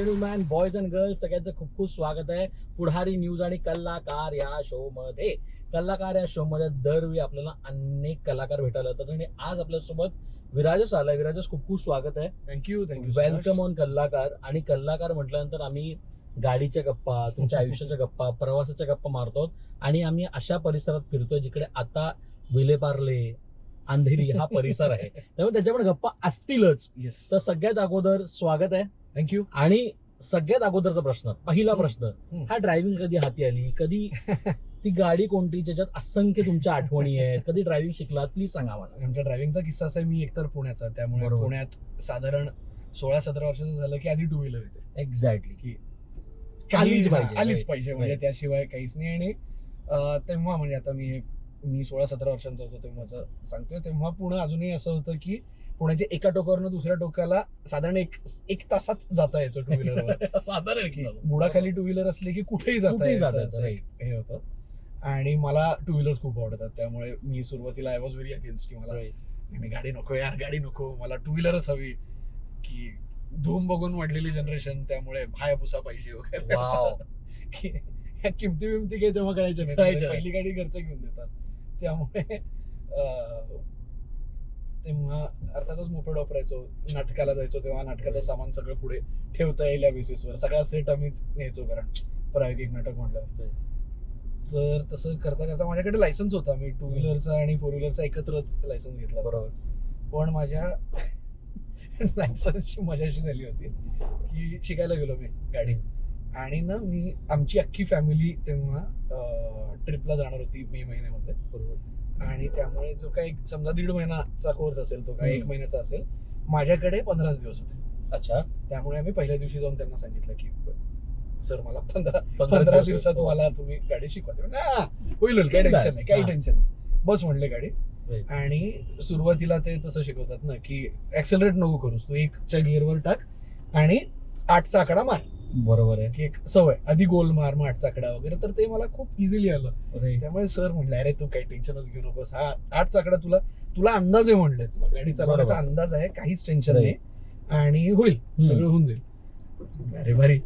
Gentleman, boys and girls, सगळ्यांचं खूप खूप स्वागत आहे पुढारी न्यूज आणि कलाकार या शो मध्ये. कलाकार या शो मध्ये दरवेळी आपल्याला अनेक कलाकार भेटायला येतात आणि आज आपल्यासोबत विराजस आलाय. विराजस, खूप खूप स्वागत आहे. थँक्यू. वेलकम ऑन कलाकार. आणि कलाकार म्हटल्यानंतर आम्ही गाडीच्या गप्पा, तुमच्या आयुष्याच्या गप्पा, प्रवासाच्या गप्पा मारतो आणि आम्ही अशा परिसरात फिरतोय जिकडे आता विलेपार्ले, अंधेरी हा परिसर आहे, त्यामुळे त्याच्यामुळे गप्पा असतीलच. तर सगळ्यात अगोदर स्वागत आहे. थँक्यू. आणि सगळ्यात अगोदरचा प्रश्न, पहिला प्रश्न, हा ड्रायव्हिंग कधी हाती आली? कधी ती गाडी कोणती ज्याच्यात असंख्य तुमच्या आठवणी आहेत? कधी ड्रायव्हिंग शिकलात? प्लीज सांगा मला. आमच्या ड्रायव्हिंगचा किस्सा असा आहे, मी एकतर पुण्याचा, त्यामुळे बरोबर. पुण्यात साधारण 16-17 वर्षाचं झालं की आधी टू व्हीलर येते. एक्झॅक्टली, की आलीच पाहिजे. आलीच पाहिजे, म्हणजे Right. त्याशिवाय काहीच नाही. आणि तेव्हा म्हणजे आता मी 16-17 वर्षांचा होतो तेव्हाच सांगतोय, तेव्हा पुणे अजूनही असं होतं की पुण्याच्या एका टोकावरनं दुसऱ्या टोकाला साधारण एक तासात जाता यायचं टू व्हीलरवर. साधारण की बुडाखाली टू व्हीलर असले की कुठेही जाता येतं, असं एक हे होतं. आणि मला टू व्हीलर्स खूप आवडतात, त्यामुळे मी सुरुवातीला आय वॉज व्हेरी अगेन्स्ट की मला नाही, गाडी नको यार, गाडी नको, मला टू व्हीलरच हवी. की धूम बघून वाढलेली जनरेशन, त्यामुळे हायाबुसा पाहिजे वगैरे असं. की ह्या किमती बिमती काही तेव्हा कळायच्या नाही, पहिली गाडी घरचं घेऊन देतात. त्यामुळे तेव्हा अर्थातच मोपेड वापरायचो. नाटकाला जायचो तेव्हा नाटकाचं सामान सगळं पुढे ठेवता येईल या बेसिसवर सगळा सेट आम्हीच न्यायचो, कारण प्रायोगिक नाटक म्हटलं. तर तसं करता करता माझ्याकडे लायसन्स होता, मी टू व्हीलरचा आणि फोर व्हीलरचा एकत्रच लायसन्स घेतला. बरोबर. पण माझ्या लायसन्सची मजा अशी झाली होती की शिकायला गेलो मी गाडी, आणि ना मी आमची अख्खी फॅमिली तेव्हा ट्रिपला जाणार होती मे महिन्यामध्ये. बरोबर. आणि त्यामुळे जो काही समजा 1.5 महिन्याचा कोर्स असेल तो काय 1 महिन्याचा असेल, माझ्याकडे 15 दिवस होते. अच्छा. त्यामुळे आम्ही पहिल्या दिवशी जाऊन त्यांना सांगितलं की सर मला 15 दिवसात मला तुम्ही गाडी शिकवा. होईल, काही टेन्शन नाही, काही टेन्शन नाही, बस म्हणले गाडी. आणि सुरुवातीला ते तसं शिकवतात ना की ऍक्सेलरेट नको करूस, तू 1च्या गिअरवर टाक आणि 8चा आकडा मार. बरोबर आहे. की एक सवय, आधी गोल मार, मग 8चा आकडा वगैरे. तर ते मला खूप इझिली आलं. त्यामुळे सर म्हणले अरे तू काही टेन्शनच घेऊ नकोस, हा 8चा आकडा तुला अंदाज आहे, म्हणले तुला गाडी चालवण्याचा अंदाज आहे, काहीच टेन्शन नाही आणि होईल, सगळं होऊन जाईल. अरे भारी.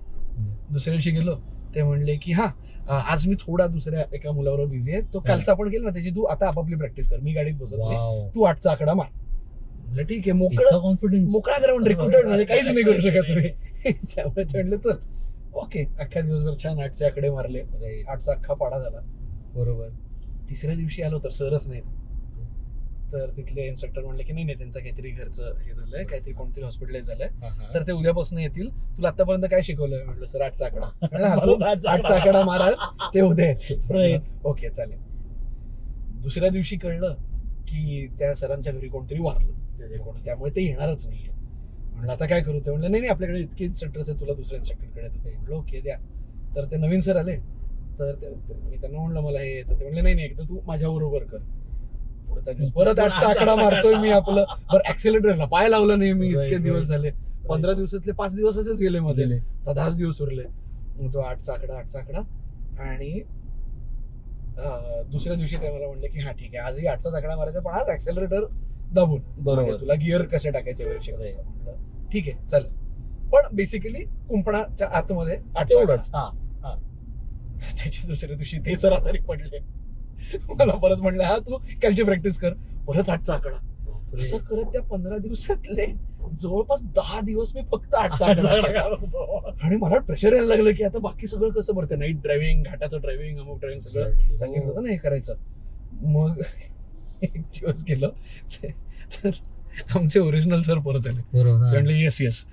दुसऱ्या दिवशी गेलो, ते म्हणले की हा आज मी थोडा दुसऱ्या एका मुलावर बिझी आहे, तो कालचा आपण केलं ना त्याची तू आता आपापली प्रॅक्टिस कर, मी गाडीत बसत नाही, तू 8चा आकडा मार. म्हणलं ठीक आहे, कॉन्फिडन्स, मोकळा ग्राउंड, रिक्रुटेड, म्हणजे काहीच नाही करू शकत तुम्ही. त्यामुळे ते म्हणलं चल ओके. अख्ख्या दिवसभर छान 8चे आकडे मारले, 8चा अख्खा पाडा झाला. बरोबर. तिसऱ्या दिवशी आलो तर सरच नाहीत. तर तिथले इन्स्ट्रक्टर म्हणले की नाही त्यांचं काहीतरी घरचं हे झालंय, काहीतरी कोणतरी हॉस्पिटलाइज झालंय, तर ते उद्यापासून येतील, तुला आतापर्यंत काय शिकवलंय? म्हटलं सर 8चा आकडा. 8चा आकडा महाराज, ते उद्या येतील. ओके चालेल. दुसऱ्या दिवशी कळलं की त्या सरांच्या घरी कोणतरी वारलं, त्यामुळे ते येणारच नाहीये. म्हणलं आता काय करू? ते म्हणलं नाही आपल्याकडे इतके इन्स्ट्रक्टर्स आहेत, तुला दुसऱ्या इन्स्ट्रक्टरकडे. म्हणलं ओके द्या. तर ते नवीन सर आले, तर मी त्यांना म्हणलं मला हे येतं. ते म्हणले नाही एकदा तू माझ्या बरोबर कर. पुढचा दिवस परत 8चा आकडा मारतोय मी, आपलं बरं ऍक्सिलेटरला पाय लावलं नाही मी, इतके दिवस झाले. 15 दिवसातले 5 दिवस असेच गेले मध्ये, 10 दिवस उरले. तो 8चा आकडा. आणि दुसऱ्या दिवशी ते मला म्हणले की हा ठीक आहे, आजही 8चा आकडा मारायचा, पण आज ऍक्सेलरेटर दाबून, बरोबर, तुला गिअर कसे टाकायचे वगैरे शिकवायचं. म्हटलं ठीक आहे चालेल. पण बेसिकली कुंपणाच्या आतमध्ये 8चा. त्याच्या दुसऱ्या दिवशी ते सर आजारी पडले. मला परत म्हणलं हा तू कालची प्रॅक्टिस कर, परत 8चा आकडा. असं करत त्या 15 दिवसातले जवळपास 10 दिवस मी फक्त 8चा आकडा. आणि मला प्रेशर यायला लागलं की आता बाकी सगळं कसं भरतं, नाईट ड्रायव्हिंग, घाटाचं ड्रायव्हिंग, अमुक ड्रायव्हिंग सगळं सांगितलं होतं ना हे करायचं. मग एक दिवस गेलो तर आमचे ओरिजिनल सर परत आले. म्हणले येस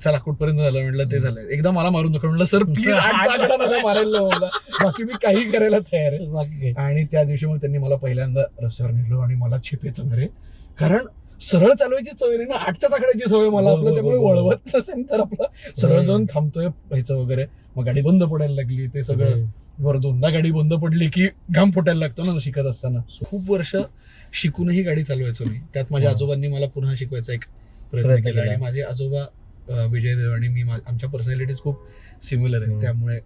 चला कुठपर्यंत झालं? म्हटलं ते झालं, एकदा मला मारून दाखव. म्हटलं सर प्लीज 8चा आकडा नका मारायला, मला बाकी मी काही करायला तयार आहे. आणि त्या दिवशी मग त्यांनी मला पहिल्यांदा रस्त्यावर नेलो आणि मला छिपेचं घरे, कारण सरळ चालवायची सवय नाही ना, 8च्या आकड्याची सवय मला आपलं, त्यामुळे वळवत नसेल तर आपलं सरळ जाऊन थांबतोय व्हायचं वगैरे. मग गाडी बंद पडायला लागली, ते सगळं. बरं 2दा गाडी बंद पडली की घाम फुटायला लागतो ना शिकत असताना. खूप वर्ष शिकूनही गाडी चालवायचो मी. त्यात माझ्या आजोबांनी मला पुन्हा शिकवायचा एक प्रयत्न केला, आणि माझे आजोबा विजय देव आणि मी, आमच्या पर्सनॅलिटीज खूप सिमिलर आहेत, त्यामुळे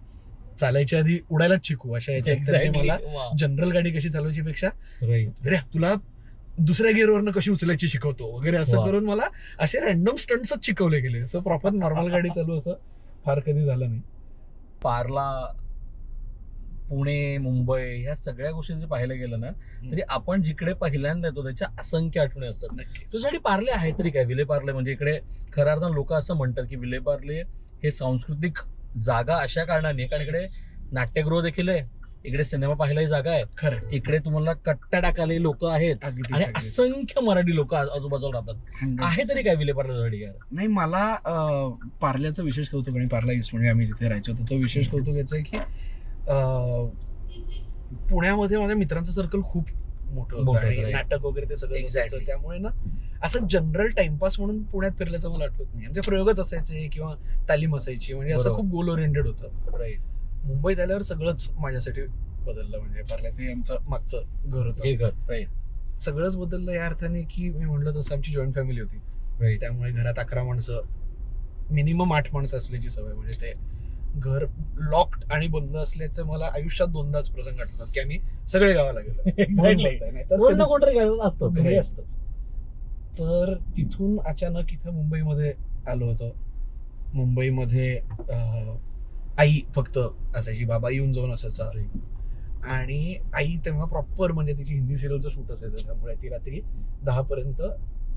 चालायच्या आधी उडायलाच शिकू अशा याच्यात मला जनरल गाडी कशी चालवायची पेक्षा तुला दुसऱ्या गिअरवरनं कशी उचलायची शिकवतो वगैरे, असं करून मला असे रॅन्डम स्टंट्सच शिकवले गेले. असं प्रॉपर नॉर्मल गाडी चालू असं फार कधी झालं नाही. पार्ला, पुणे, मुंबई ह्या सगळ्या गोष्टी जर पाहायला गेलं ना तरी आपण जिकडे पहिल्यांदा येतो त्याच्या असंख्य आठवणी असतात. तुझ्यासाठी पार्ले आहे तरी काय? विलेपार्ले म्हणजे इकडे खऱ्या अर्थानं लोक असं म्हणतात की विलेपार्ले हे सांस्कृतिक जागा अशा कारणाने, कारण इकडे नाट्यगृह देखील आहे, इकडे सिनेमा पाहायलाही जागा आहे, खरं इकडे तुम्हाला कट्टा टाकायला लोक आहेत आणि असंख्य मराठी लोक आजूबाजूला राहतात. आहे तरी काय विलेपार्ले? नाही, मला पार्ल्याचं विशेष कौतुक आणि पार्ला ईस्ट म्हणजे आम्ही जिथे राहायचो त्याचं विशेष कौतुक याचं आहे की पुण्यामध्ये माझ्या मित्रांचं सर्कल खूप मोठं होतं आणि नाटक वगैरे ते सगळं असायचं. त्यामुळे ना असं जनरल टाइमपास म्हणून पुण्यात फिरल्याचं मला आठवत नाही. आमचे प्रयोगच असायचे किंवा तालीम असायची, म्हणजे असं खूप गोल ओरिएंटेड होतं. मुंबईत आल्यावर सगळंच माझ्यासाठी बदललं. म्हणजे पार्ल्याचं आमचं मागचं घर होतं, सगळंच बदललं या अर्थाने की मी म्हणलं तसं आमची जॉईंट फॅमिली होती, त्यामुळे घरात 11 माणसं, मिनिमम 8 माणसं असल्याची सवय. म्हणजे ते घर लॉक्ड आणि बंद असल्याचं मला आयुष्यात 2दाच प्रसंग आठवतात की आम्ही सगळे गावाला गेलो घरी असतच. तर तिथून अचानक इथं मुंबईमध्ये आलो होतो. मुंबईमध्ये आई फक्त असायची, बाबा येऊन जाऊन असायचा. आणि आई तेव्हा प्रॉपर म्हणजे तिची हिंदी सिरियलचं शूट असायचं, त्यामुळे ती रात्री 10 पर्यंत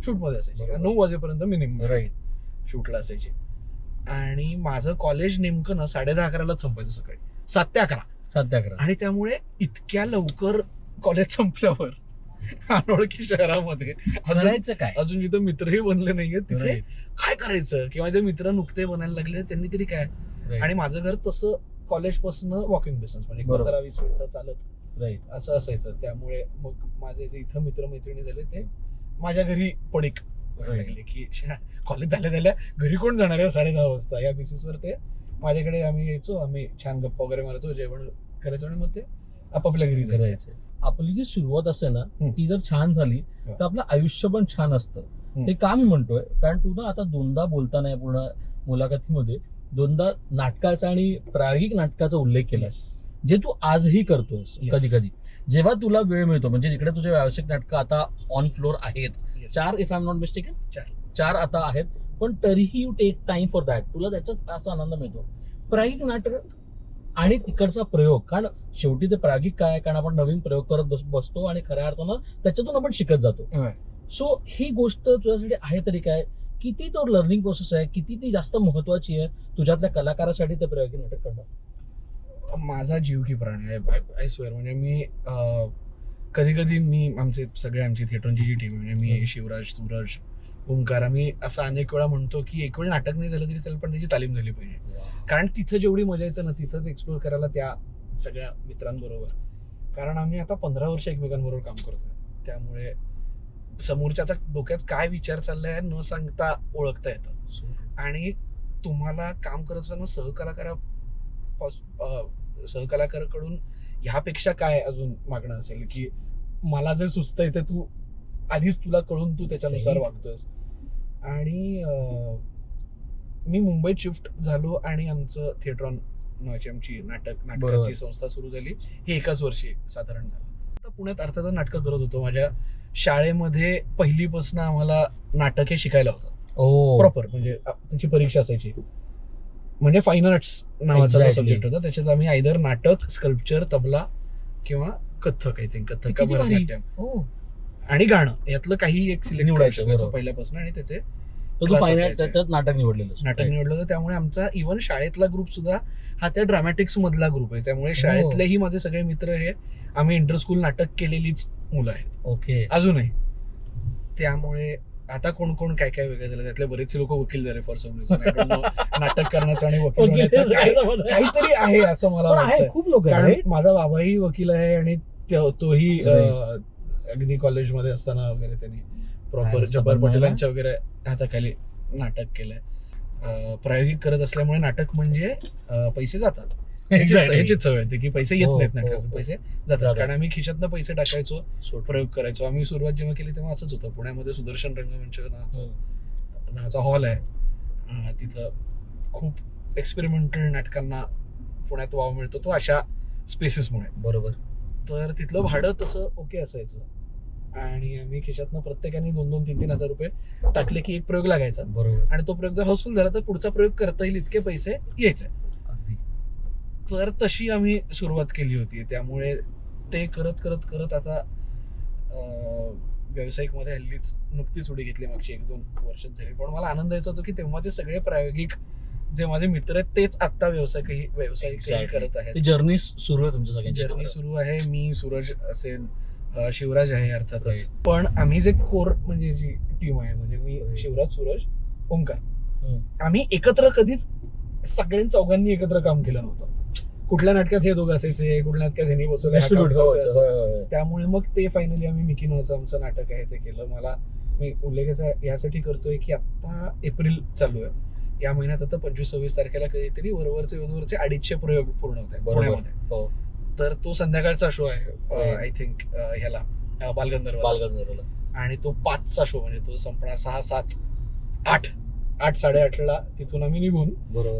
शूटमध्ये असायची, 9 वाजेपर्यंत मिनिमम शूटला असायची. आणि माझं कॉलेज नेमकं ना 10:30-11ला संपायचं, सकाळी 7 ते 11. आणि त्यामुळे इतक्या लवकर कॉलेज संपल्यावर अनोळखी शहरामध्ये अजून जिथं मित्रही बनले नाहीये तिथे काय करायचं, किंवा जे मित्र नुकते बनायला लागले त्यांनी तरी काय. आणि माझं घर तसं कॉलेज पासून वॉकिंग डिस्टन्स म्हणजे 15-20 मिनिटं चालत असं असायचं. त्यामुळे मग माझे जे इथं मित्रमैत्रिणी झाले ते माझ्या घरी पडीक लागले की कॉलेज झाल्या घरी कोण जाणार आहे 10:30 वाजता. या बेसिसवर ते माझ्याकडे आम्ही यायचो, आम्ही छान गप्पा वगैरे मारायचो, जेवण करायचो आणि मग ते आपापल्या घरी जायचं. आपली जी सुरुवात असते ना ती जर छान झाली तर आपलं आयुष्य पण छान असतं. ते का मी म्हणतोय, कारण तू ना आता 2दा बोलताना या पूर्ण मुलाखतीमध्ये 2दा नाटकाचा आणि प्रायोगिक नाटकाचा उल्लेख केलास, जे तू आजही करतोस. कधी कधी जेव्हा तुला वेळ मिळतो, म्हणजे जिकडे तुझे व्यावसायिक नाटकं आता ऑन फ्लोर आहेत, 4 if I am not mistaken 4 आता आहेत, पण तरीही you take time for that. तुला त्याचाच असा आनंद मिळतो. प्रायोगिक नाटक आणि तिकडचा प्रयोग, कारण शेवटी ते प्रायोगिक काय, कारण आपण नवीन प्रयोग करत बसतो आणि खऱ्या अर्थानं त्याच्यातून आपण शिकत जातो. सो ही गोष्ट तुझ्यासाठी आहे तरी काय? किती तो लर्निंग प्रोसेस आहे, किती ती जास्त महत्वाची आहे तुझ्यातल्या कलाकारासाठी ते प्रायोगिक नाटक करणं? माझा जीव की प्राण आहे, आय स्वेअर. म्हणजे मी कधी मी आमची थिएटरची जी टीम म्हणजे मी, शिवराज, सूरज, ओंकार, आम्ही असं अनेक वेळा म्हणतो की एक वेळ नाटक नाही झालं तरी चालेल पण त्याची तालीम झाली पाहिजे. कारण तिथं जेवढी मजा येतं ना तिथंच एक्सप्लोर करायला त्या सगळ्या मित्रांबरोबर. कारण आम्ही आता 15 वर्ष एकमेकांबरोबर काम करतोय, त्यामुळे समोरच्याचा डोक्यात काय विचार चाललाय न सांगता ओळखता येतं. आणि तुम्हाला काम करत असताना सहकलाकाराकडून ह्यापेक्षा काय अजून मागणं असेल की मला जे सुचतंय ते तू आधीच तुला कळून तू त्याच्यानुसार वागतोयस. आणि मी मुंबईत शिफ्ट झालो आणि आमचं थिएट्रॉन नावाची आमची नाटकाची संस्था सुरू झाली. हे 1च वर्षी साधारण झालं. आता पुण्यात अर्थातच नाटकं करत होतो. माझ्या शाळेमध्ये पहिलीपासून आम्हाला नाटक हे शिकायला होतं प्रॉपर, म्हणजे त्याची परीक्षा असायची. म्हणजे फाईन आर्ट्स नावाचा सब्जेक्ट होता, त्याच्यात आम्ही आयदर नाटक, स्कल्पचर, तबला किंवा कथ्थक, आय थिंक कथ्थक का भरतनाट्यम आणि गाणं यातलं काही एक सिलेक्ट करायचं पहिल्यापासून. आणि त्याचे नाटक निवडलं होतं. त्यामुळे आमचा इव्हन शाळेतला ग्रुप सुद्धा हा त्या ड्रामॅटिक्स मधला ग्रुप आहे. त्यामुळे शाळेतलेही माझे सगळे मित्र हे आम्ही इंटरस्कूल नाटक केलेलीच मुलं आहेत अजूनही. त्यामुळे आता कोण कोण काय काय वेगळं झालं, त्यातले बरेचसे लोक वकील झाले फॉर सम रिझन. नाटक करण्याचं आणि वकील काहीतरी आहे असं मला वाटतं. खूप लोक, कारण माझा बाबाही वकील आहे आणि तोही अगदी कॉलेजमध्ये असताना वगैरे त्यांनी प्रॉपर जब्बार पटेलांच्या वगैरे हाताखाली नाटक केलंय. प्रायोगिक करत असल्यामुळे नाटक म्हणजे पैसे जातात, ह्याचीच सवय होती की पैसे येत नाहीत नाटकातून, पैसे जातात. कारण आम्ही खिशातनं पैसे टाकायचो, प्रयोग करायचो. आम्ही सुरुवात जेव्हा केली तेव्हा असंच होतं. पुण्यामध्ये सुदर्शन रंगमंच नावाचा हॉल आहे, तिथं खूप एक्सपेरिमेंटल नाटकांना पुण्यात वाव मिळतो तो अशा स्पेसेसमुळे. बरोबर. तर तिथलं भाडं तसं ओके असायचं आणि आम्ही खिशातनं प्रत्येकाने 2,000-3,000 रुपये टाकले की एक प्रयोग लागायचा. बरोबर. आणि तो प्रयोग जर हाऊसफुल झाला तर पुढचा प्रयोग करता येईल इतके पैसे यायचे. अगदी. तर तशी आम्ही सुरुवात केली होती. त्यामुळे ते करत करत करत आता व्यावसायिक मध्ये हल्लीच नुकतीच उडी घेतली, मागची 1-2 वर्षात झाली. पण मला आनंद यायचा होतो की तेव्हाचे सगळे प्रायोगिक जे माझे मित्र आहेत तेच आता व्यावसायिक करत आहेत. जर्नी सुरू आहे तुमच्या सगळ्यांची. जर्नी सुरू आहे. मी, सूरज असेल, शिवराज आहे अर्थातच. पण आम्ही जे कोर म्हणजे जी टीम आहे, म्हणजे मी, शिवराज, सूरज, ओंकार, आम्ही एकत्र कधीच सगळ्यांनी चौघांनी एकत्र काम केलं नव्हतं. कुठल्या नाटकात हे दोघं असायचे, कुठल्या नाटकात ह्यांनी बसवलं. त्यामुळे मग ते फायनली आम्ही मिकी नावाचं आमचं नाटक आहे ते केलं. मी उल्लेखाचा यासाठी करतोय की आता एप्रिल चालू आहे, या महिन्यात आता 25-26 तारखेला कधीतरी वरवरचे 250 प्रयोग पूर्ण होत आहेत पुण्यामध्ये. तर तो संध्याकाळचा शो आहे आय थिंक ह्याला बालगंधर्वला, आणि तो 5चा शो, म्हणजे तो संपणार 6, 7, 8, 8:30ला तिथून आम्ही निघून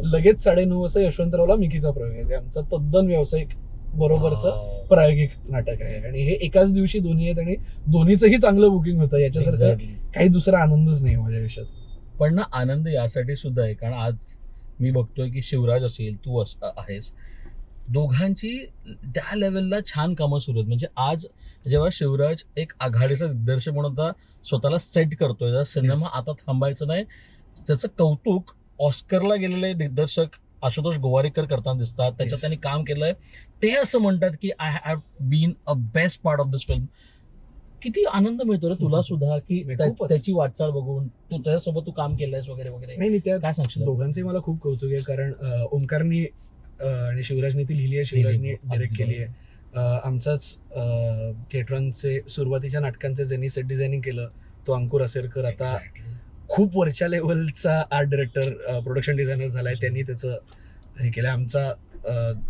लगेच 9:30 वाजता यशवंतरावला मिकीचा प्रयोग आहे, जे आमचं तद्दन व्यावसायिक बरोबरचं प्रायोगिक नाटक आहे. आणि हे एकाच दिवशी दोन्ही आहेत आणि दोन्हीचंही चांगलं बुकिंग होतं. याच्यासारखं काही दुसरा आनंदच नाही माझ्या आयुष्यात. पण ना आनंद यासाठी सुद्धा आहे कारण आज मी बघतोय की शिवराज असेल, तू आहेस, दोघांची त्या लेवलला छान कामं सुरू आहेत. म्हणजे आज जेव्हा शिवराज एक आघाडीचा दिग्दर्शक म्हणून आता स्वतःला सेट करतोय, जर सिनेमा आता थांबायचं नाही, त्याचं कौतुक ऑस्करला गेलेले दिग्दर्शक आशुतोष गोवारीकर करताना दिसतात. त्याच्यात त्यांनी काम केलंय. ते असं म्हणतात की I have been a best part of this film. किती आनंद मिळतो रे तुला सुद्धा की त्याची वाटचाल बघून, तू त्याच्यासोबत तू काम केलंयस वगैरे वगैरे. नाही, त्या काय सांगशील? दोघांचे मला खूप कौतुक आहे, कारण ओंकारनी आणि शिवराजने ती लिहिली आहे, शिवराजने डायरेक्ट केली आहे. आमचाच थिएटरांचे सुरुवातीच्या नाटकांचे ज्यांनी सेट डिझायनिंग केलं तो अंकुर असेलकर आता खूप वरच्या लेवलचा आर्ट डायरेक्टर, प्रोडक्शन डिझायनर झालाय. त्यांनी त्याचं हे केलं. आमचा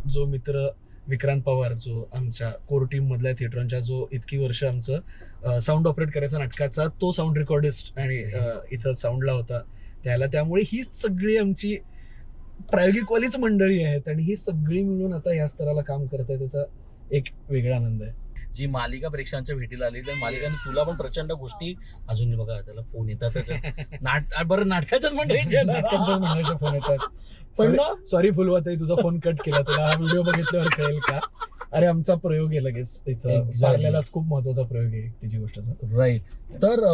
जो मित्र विक्रांत पवार, जो आमच्या कोर टीम मधल्या थिएटरांच्या, जो इतकी वर्ष आमचं साऊंड ऑपरेट करायचा नाटकाचा, तो साऊंड रेकॉर्डिस्ट आणि इथं साऊंडला होता त्याला. त्यामुळे ही सगळी आमची प्रायोगिकवालीच मंडळी आहेत आणि ही सगळी मिळून आता या स्तराला काम करत आहे, त्याचा एक वेगळा आनंद आहे. जी मालिका प्रेक्षकांच्या भेटीला आली, त्या मालिकाने तुला पण प्रचंड गोष्टी, अजून बघा त्याला फोन येतातच बरं, नाटकाच्याच मंडळीच्या फोन येतात. पण सॉरी फुलवाताई, तुझा फोन कट केला, तुला हा व्हिडिओ बघितल्यावर कळेल का? अरे आमचा प्रयोग आहे लगेच इथं सारल्यालाच खूप महत्वाचा प्रयोग आहे त्याची गोष्ट. राईट. तर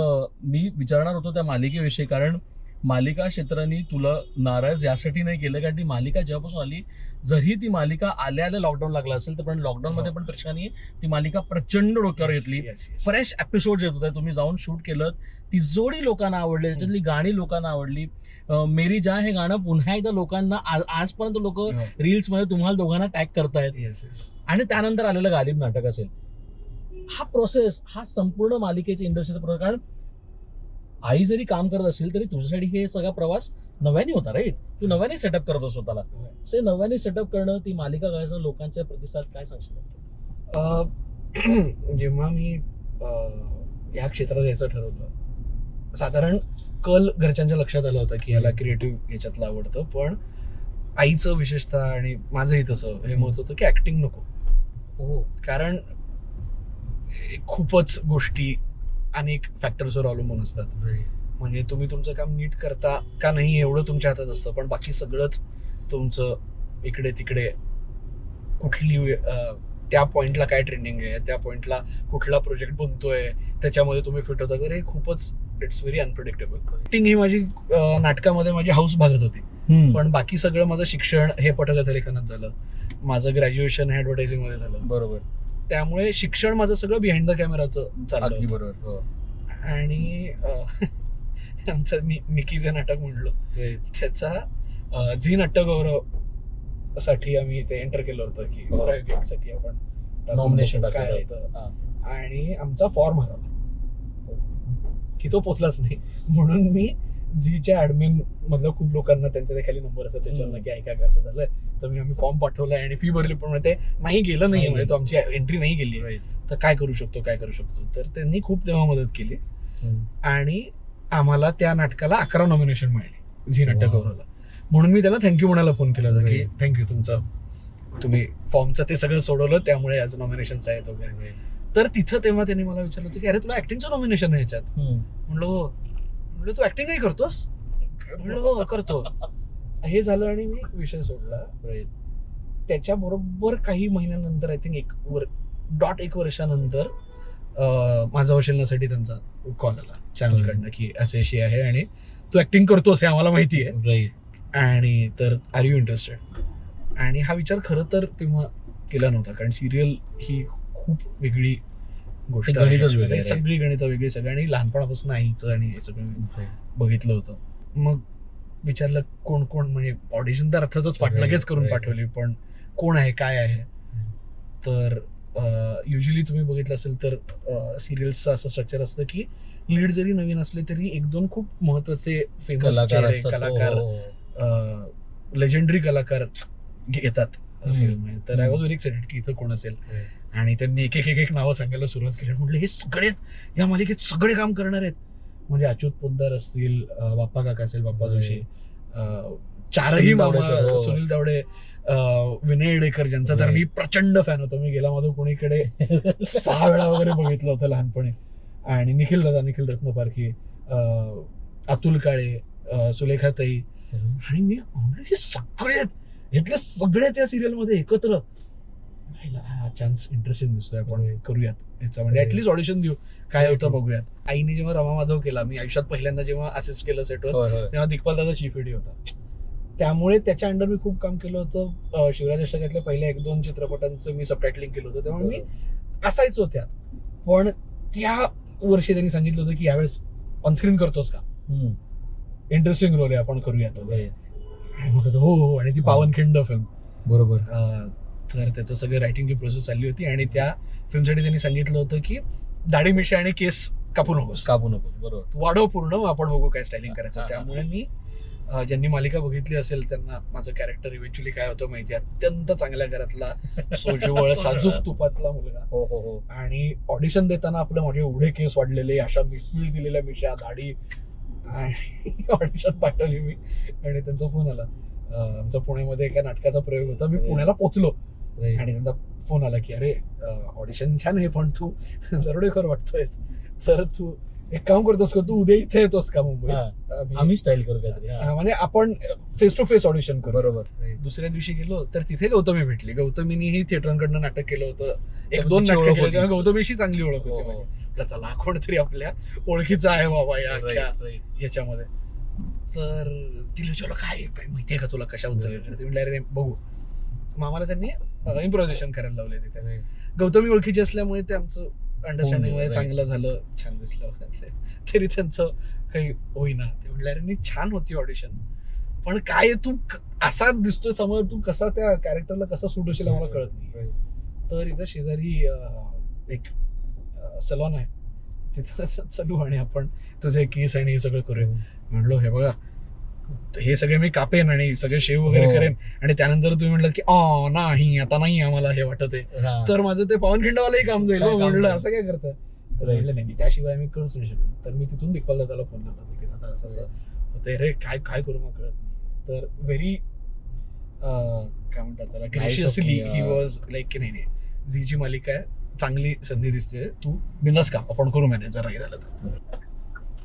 मी विचारणार होतो त्या मालिकेविषयी, कारण मालिका क्षेत्राने तुला नाराज यासाठी नाही केलं, कारण ती मालिका जेव्हापासून आली, जरी ती मालिका आल्या लॉकडाऊन लागला असेल तर पण लॉकडाऊन मध्ये पण प्रेक्षकांनी ती मालिका प्रचंड डोक्यावर घेतली. फ्रेश एपिसोड येत होते, तुम्ही जाऊन शूट केलं, ती जोडी लोकांना आवडली, त्याच्यातली गाणी लोकांना आवडली. मेरी जान हे गाणं पुन्हा एकदा लोकांना आजपर्यंत लोक रील्स मध्ये तुम्हाला दोघांना टॅग करतायत. आणि त्यानंतर आलेलं गालिब नाटक असेल, हा प्रोसेस, हा संपूर्ण मालिकेच्या इंडस्ट्रीचा प्रोसेस, कारण आई जरी काम करत असेल तरी तुझ्यासाठी हे सगळा प्रवास नव्याने होता, राईट? तू नव्याने सेटअप करत असतो स्वतःला. नव्याने सेटअप करणं, ती मालिका गायचं, लोकांच्या प्रतिसाद, काय सांगशील? जेव्हा मी या क्षेत्रात यायचं ठरवलं, साधारण कल घरच्यांच्या लक्षात आलं होतं की याला क्रिएटिव्ह याच्यातलं आवडतं, पण आईचं विशेषतः आणि माझंही तसं हे मत होतं की ऍक्टिंग नको. कारण खूपच गोष्टी अनेक फॅक्टर्सवर अवलंबून असतात. म्हणजे तुम्ही तुमचं काम नीट करता का नाही एवढं तुमच्या हातात असतं, पण बाकी सगळंच तुमचं इकडे तिकडे, कुठली त्या पॉइंटला काय ट्रेंडिंग आहे, त्या पॉइंटला कुठला प्रोजेक्ट बनतोय, त्याच्यामध्ये तुम्ही फिट होता, तर हे खूपच, इट्स व्हेरी अनप्रिडिक्टेबल. ऍक्टिंग ही माझी नाटकामध्ये माझी हाऊस भागत होती, पण बाकी सगळं माझं शिक्षण हे पटकथा लेखनात झालं, माझं ग्रॅज्युएशन हे ऍडव्हर्टायझिंग मध्ये झालं. बरोबर. त्यामुळे शिक्षण माझं सगळं बिहाइंड द कॅमेराचं चाललं. बरोबर. आणि आमचं मिकी जे नाटक म्हणलो त्याचा झी नाट्यगौरव साठी आम्ही ते एंटर केलं होतं की प्रायोगिक साठी आपण नॉमिनेशन काय होतं, आणि आमचा फॉर्म हरवला की तो पोचलाच नाही. म्हणून मी झीच्या ऍडमिन मधल्या खूप लोकांना, त्यांच्या खाली नंबर असतात त्याच्यावर, की ऐका का असं झालंय, तर आम्ही फॉर्म पाठवलाय आणि फी भरली, पण ते नाही गेलं नाही, म्हणजे तो आमची एंट्री नाही गेली, तर काय करू शकतो. तर त्यांनी खूप तेव्हा मदत केली आणि आम्हाला त्या नाटकाला 11 नॉमिनेशन मिळाली झी नाट्यगौरवला. म्हणून मी त्यांना थँक्यू म्हणायला फोन केला होता की थँक्यू, तुम्ही फॉर्मचं ते सगळं सोडवलं, त्यामुळे आज नॉमिनेशन्स आहेत वगैरे. तर तिथं तेव्हा त्यांनी मला विचारलं होतं की अरे तुला ऍक्टिंगचं नॉमिनेशन आहे याच्यात. म्हणलं हो. म्हणलं तू ऍक्टिंगही करतोस? म्हणलं हो करतो. हे झालं आणि मी विषय सोडला. त्याच्याबरोबर काही महिन्यानंतर आय थिंक 1 वर्षानंतर माझा वशिलण्यासाठी त्यांचा कॉल आला चॅनलकडनं की अशी आहे आणि तू ऍक्टिंग करतोस हे आम्हाला माहिती आहे आणि तर आर यू इंटरेस्टेड. आणि हा विचार खरं तर तेव्हा केला नव्हता कारण सिरियल ही खूप वेगळी गोष्ट आहे, सगळी गणितं वेगळी सगळं आणि लहानपणापासून आईचं आणि हे सगळं बघितलं होतं. मग विचारलं कोण कोण म्हणजे ऑडिशन तर अर्थातच लगेच करून पाठवली पण कोण आहे काय आहे. तर युजली तुम्ही बघितलं असेल तर सिरियल्सचं असं स्ट्रक्चर असतं की लीड जरी नवीन असले तरी 1-2 खूप महत्वाचे फेमस कलाकार लेजेंडरी कलाकार येतात सिरियलमध्ये. तर आय वॉज व्हेरी एक्साइटेड की इथं कोण असेल आणि त्यांनी एक नावं सांगायला सुरुवात केली. म्हटलं हे सगळे या मालिकेत सगळे काम करणार आहेत म्हणजे अच्युत पोद्दार असतील, बाप्पा काका असेल, बाप्पा जोशी, चारही मामा, सुनील तावडे, विनय येडेकर ज्यांचा तर मी प्रचंड फॅन होतो. मी गेला माधव पुणेकडे 6 वेळा वगैरे बघितलं होतं लहानपणी. आणि निखिल रत्नपारखी, अतुल काळे, सुलेखाताई आणि मी हे सगळे यातले सगळे त्या सिरियल मध्ये एकत्र. हा चान्स इंटरेस्टिंग दिसतोय आपण करूयात याचा म्हणजे ऍटलीस्ट ऑडिशन देऊ काय होतं बघूयात. आईने जेव्हा रमा माधव केला मी आयुष्यात पहिल्यांदा जेव्हा असिस्ट केलं सेटवर तेव्हा दिग्पाल दादा चीफ एडी होता. त्यामुळे त्याच्या अंडर मी खूप काम केलं होतं. शिवराज अष्टकातल्या पहिल्या 1-2 चित्रपटांचं मी सबटायटलिंग केलं होतं त्यामुळे मी असायचो त्यात. पण त्या वर्षी त्यांनी सांगितलं होतं की यावेळेस ऑनस्क्रीन करतोस का, इंटरेस्टिंग रोल आहे आपण करूयात आणि मग हो आणि ती पावनखिंड फिल्म बरोबर. तर त्याचं सगळं रायटिंगची प्रोसेस चालली होती आणि त्या फिल्मसाठी त्यांनी सांगितलं होतं की दाढी मिशा आणि केस कापू नकोस बरोबर, वाढव पूर्ण आपण बघू काय स्टायलिंग करायचं. त्यामुळे मी ज्यांनी मालिका बघितली असेल त्यांना माझं कॅरेक्टर इव्हेंच्युअली काय होतं माहिती आहे. अत्यंत चांगल्या घरातला सोजवळ साजूक तुपातला मुलगा आणि ऑडिशन देताना आपलं माझे एवढे केस वाढलेले, अशा मिळमिळ दिलेल्या मिशा, दाढी आणि ऑडिशन पाठवली मी आणि त्यांचा फोन आला. आमचा पुण्यामध्ये एका नाटकाचा प्रयोग होता. मी पुण्याला पोहोचलो आणि त्यांचा फोन आला की अरे ऑडिशन छान आहे पण तू दरोडेखोर वाटतोयस तर तू एक काम करतोस का, तू उद्या इथे येतोस का मुंबईत, आम्ही स्टाईल करू म्हणजे आपण फेस टू फेस ऑडिशन करू. बरोबर. दुसऱ्या दिवशी गेलो तर तिथे गौतमी भेटली. गौतमीनीही थिएटरांकडनं नाटक केलं होतं, 1-2 नाटकं केली तेव्हा गौतमीशी चांगली ओळख होती. चला कोणतरी आपल्या ओळखीचा आहे बाबा याच्यामध्ये. तर तिला विचारलं काय माहितीये का तुला कशा उत्तर येणार. ते म्हणले अरे बघू. आम्हाला त्यांनी इम्प्रोव्हायझेशन करायला लावले तिथे. गौतमी ओळखीची असल्यामुळे ते आमचं अंडरस्टँडिंग मध्ये चांगलं झालं, छान दिसलं. तरी त्यांचं काही होईना. ते म्हणले अरे छान होती ऑडिशन पण काय तू असा दिसतोय समोर, तू कसा त्या कॅरेक्टरला कसा सूट होशील आम्हाला कळत नाही. तर इथं शेजारी एक सलॉन आहे तिथं चालू आणि आपण तुझे केस आणि हे सगळं करूया. म्हणलो हे बघा हे सगळे मी कापेन आणि सगळे शेव वगैरे करेन आणि त्यानंतर तुम्ही म्हटलं की नाही आता नाही आम्हाला हे वाटत आहे तर माझं ते पावनखिंडवालाही काम जाईल. म्हणलं असं काय करतं तर म्हटलं नाही त्याशिवाय मी करूच नाही शकत. तर मी तिथून दिग्पाल दादाला फोन लावला की दादा असं असं होतंय रे, काय करू मग कळत नाही. तर व्हेरी काय म्हणतात त्याला ग्रेशियसली ही वॉज लाईक की नाही झीची मालिका आहे, चांगली संधी दिसते, तू बिनस का आपण करू मॅनेज जर नाही झालं तर.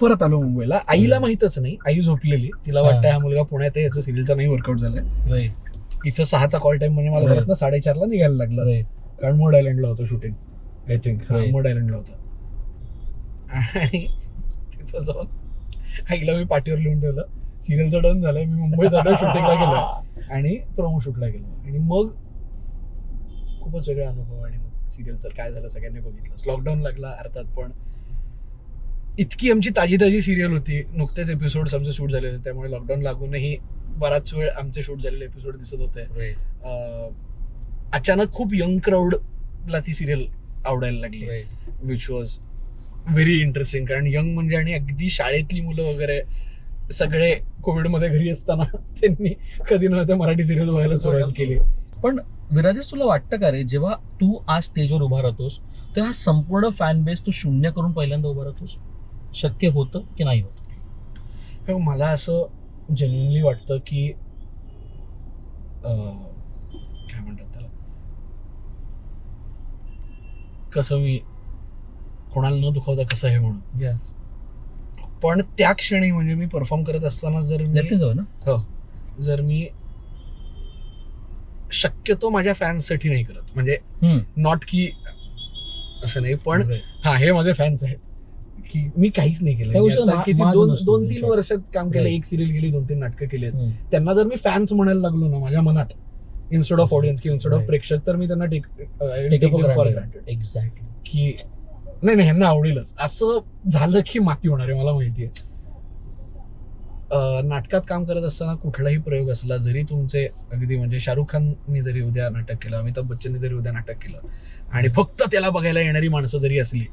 परत आलो मुंबईला. आईला माहितच नाही, आई झोपलेली, तिला वाटतं हा मुलगा पुण्यात आहे, याचं सिरियलचं नाही वर्कआउट झालंय. इथं 6चा कॉल टाइम म्हणजे मला परत ना 4:30ला निघायला लागलं कारण मोड आयलंडला होतं शूटिंग. आय थिंक मोड आयलंडला होतं आणि तिथं जाऊन आईला मी पाठीवर लिहून ठेवलं सिरियलचं डन झालंय, मी मुंबईत आलो, शूटिंगला गेलो आणि प्रोमो शूटला गेलो. आणि मग खूपच वेगळा अनुभव आणि मग सिरियलचं काय झालं सगळ्यांनी बघितलं. लॉकडाऊन लागला अर्थात, पण इतकी आमची ताजी सिरियल होती, नुकतेच एपिसोड आमचे शूट झाले होते, त्यामुळे लॉकडाऊन लागूनही बराच वेळ आमचे शूट झालेले एपिसोड दिसत होते. अचानक खूप यंग क्राऊडला ती सिरियल आवडायला लागली, विच वॉज व्हेरी इंटरेस्टिंग. कारण यंग म्हणजे आणि अगदी शाळेतली मुलं वगैरे सगळे कोविडमध्ये घरी असताना त्यांनी कधी नव्हत्या मराठी सिरियल बघायला सुरुवात केली. पण विराजेश तुला वाटतं का रे, जेव्हा तू आज स्टेजवर उभा राहतोस तेव्हा संपूर्ण फॅन बेस तू शून्य करून पहिल्यांदा उभा राहतोस, शक्य होतं की नाही होत? मला असं जेन्युइनली वाटतं की काय म्हणतात त्याला, कसं मी कोणाला न दुखवता कसं आहे म्हणून. Yeah. पण त्या क्षणी म्हणजे मी परफॉर्म करत असताना जर मी शक्यतो माझ्या फॅन्ससाठी नाही करत, म्हणजे नॉट की असं नाही, पण हे माझे फॅन्स आहेत की मी काहीच नाही केलं. किती 2-3 वर्षात काम केलं, एक सिरियल केली, 2-3 नाटकं केली. त्यांना जर मी फॅन्स म्हणायला लागलो ना माझ्या मनात, इन्स्टेड ऑफ ऑडियन्स किंवा इन्स्टेड ऑफ प्रेक्षक, तर मी त्यांना फॉर ग्रांटेड एक्झॅक्टली की नाही ह्यांना आवडेलच. असं झालं की माती होणार आहे मला माहितीये. नाटकात काम करत असताना कुठलाही प्रयोग असला, जरी तुमचे अगदी म्हणजे शाहरुख खाननी जरी उद्या नाटक केलं, अमिताभ बच्चननी जरी उद्या नाटक केलं आणि फक्त त्याला बघायला येणारी माणसं जरी असली,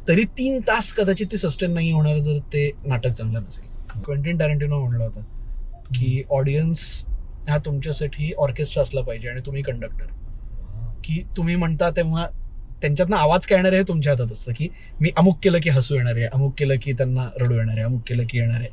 तरी 3 तास कदाचित ते सस्टेन नाही होणार जर ते नाटक चांगलं नसेल. क्वेंटिन टॅरंटिनो म्हणलं होतं की ऑडियन्स हा तुमच्यासाठी ऑर्केस्ट्रा असला पाहिजे आणि तुम्ही कंडक्टर. की तुम्ही म्हणता तेव्हा त्यांच्यातनं आवाज काय येणार आहे तुमच्या हातात असतं, की मी अमुक केलं की हसू येणार आहे, अमुक केलं की त्यांना रडू येणार आहे, अमुक केलं की येणार आहे.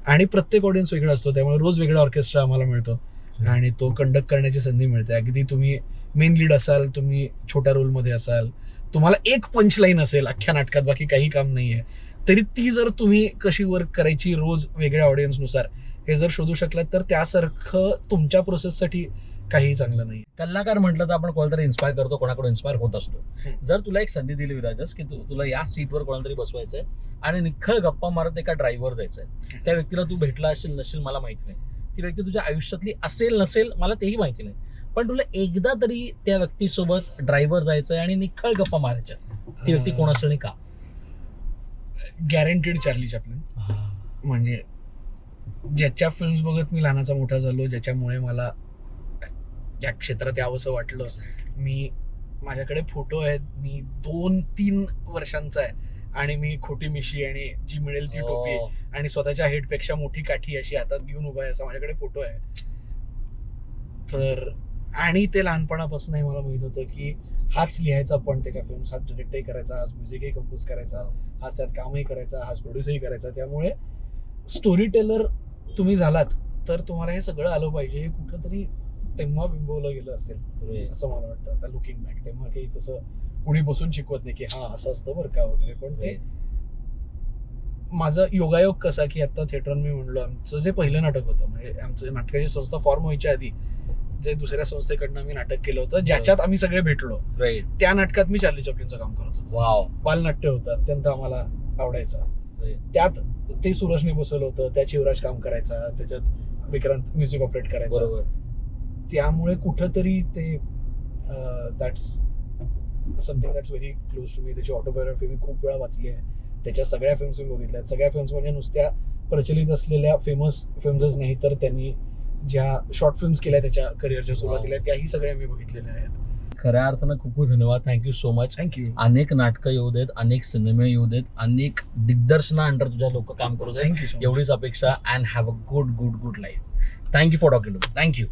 आणि प्रत्येक ऑडियन्स वेगळा असतो, त्यामुळे रोज वेगळा ऑर्केस्ट्रा आम्हाला मिळतो आणि तो कंडक्ट करण्याची संधी मिळते. अगदी तुम्ही मेन लीड असाल, तुम्ही छोट्या रोलमध्ये असाल, तुम्हाला एक पंचलाईन असेल अख्ख्या नाटकात, बाकी काही काम नाही आहे, तरी ती जर तुम्ही कशी वर्क करायची रोज वेगळ्या ऑडियन्सनुसार हे जर शोधू शकलात, तर त्यासारखं तुमच्या प्रोसेससाठी काही चांगलं नाही. कलाकार म्हटलं तर आपण कोणातरी इन्स्पायर करतो, कोणाकडून इन्स्पायर होत असतो. जर तुला एक संधी दिली विराजस की तुला या सीटवर कोणातरी बसवायचंय आणि निखळ गप्पा मारत एका ड्रायव्हर जायचंय, त्या व्यक्तीला तू भेटला असेल नसेल मला माहिती नाही, ती व्यक्ती तुझ्या आयुष्यातली असेल नसेल मला तेही माहिती नाही, पण तुला एकदा तरी त्या व्यक्तीसोबत ड्रायव्हर जायचंय आणि निखळ गप्पा मारायच्या, ती व्यक्ती कोण असेल आणि का? Guaranteed Charlie Chaplin. म्हणजे ज्याच्या फिल्म्स बघत मी लहानाचा मोठा झालो, ज्याच्यामुळे मला ज्या क्षेत्रात यावंसं वाटलं. माझ्याकडे फोटो आहेत, मी 2-3 वर्षांचा आहे आणि मी खोटी मिशी आणि जी मिळेल ती टोपी आणि स्वतःच्या हेडपेक्षा मोठी काठी अशी हातात घेऊन उभा आहे, असा माझ्याकडे फोटो आहे. तर आणि ते लहानपणापासूनही मला माहित होतं की हाच लिहायचा पण त्या फिल्म्स, हाच डिरेक्टही करायचा, हाच म्युझिकही कंपोज करायचा, हाच त्यात कामही करायचा, हाच प्रोड्यूसही करायचा. त्यामुळे स्टोरी टेलर तुम्ही झालात तर तुम्हाला हे सगळं आलं पाहिजे. हे कुठंतरी तेव्हा बिंबवलं गेलं असेल असं मला वाटतं. आता लुकिंग बॅक तेव्हा काही तसं कोणी बसून शिकवत नाही की असं असतं बरं का वगैरे. पण ते माझा योगायोग कसा की आता थिएटर मी म्हणलो, आमचं जे पहिलं नाटक होतं, म्हणजे आमचं नाटकाची संस्था फॉर्म व्हायच्या आधी जे दुसऱ्या संस्थेकडनं आम्ही नाटक केलं होतं, ज्याच्यात आम्ही सगळे भेटलो, त्या नाटकात मी चार्ली चॅप्लिनचं काम करत होतो. बालनाट्य होतं, अत्यंत आम्हाला आवडायचं. त्यात ते सूरजने बसवलं होतं, त्या शिवराज काम करायचा, त्याच्यात विक्रांत म्युझिक ऑपरेट करायचा. त्यामुळे कुठंतरी ते that's something that's very close to me. त्याची ऑटोबायोग्राफी मी खूप वेळा वाचली आहे, त्याच्या सगळ्या फिल्म्स मी बघितल्या. सगळ्या फिल्म्स म्हणजे नुसत्या प्रचलित असलेल्या फेमस फिल्म्सच नाही, तर त्यांनी ज्या शॉर्ट फिल्म्स केल्या त्याच्या करिअरच्या सुरुवातीला, त्याही सगळ्या मी बघितलेल्या आहेत. खऱ्या अर्थानं खूप खूप धन्यवाद. Thank you so much. थँक्यू. अनेक नाटकं येऊ देत, अनेक सिनेमे येऊ देत, अनेक दिग्दर्शना अंडर तुझ्या लोक काम करू देत, थँक्यू. एवढीच अपेक्षा. And have a good life. Thank you for talking to me. Thank you.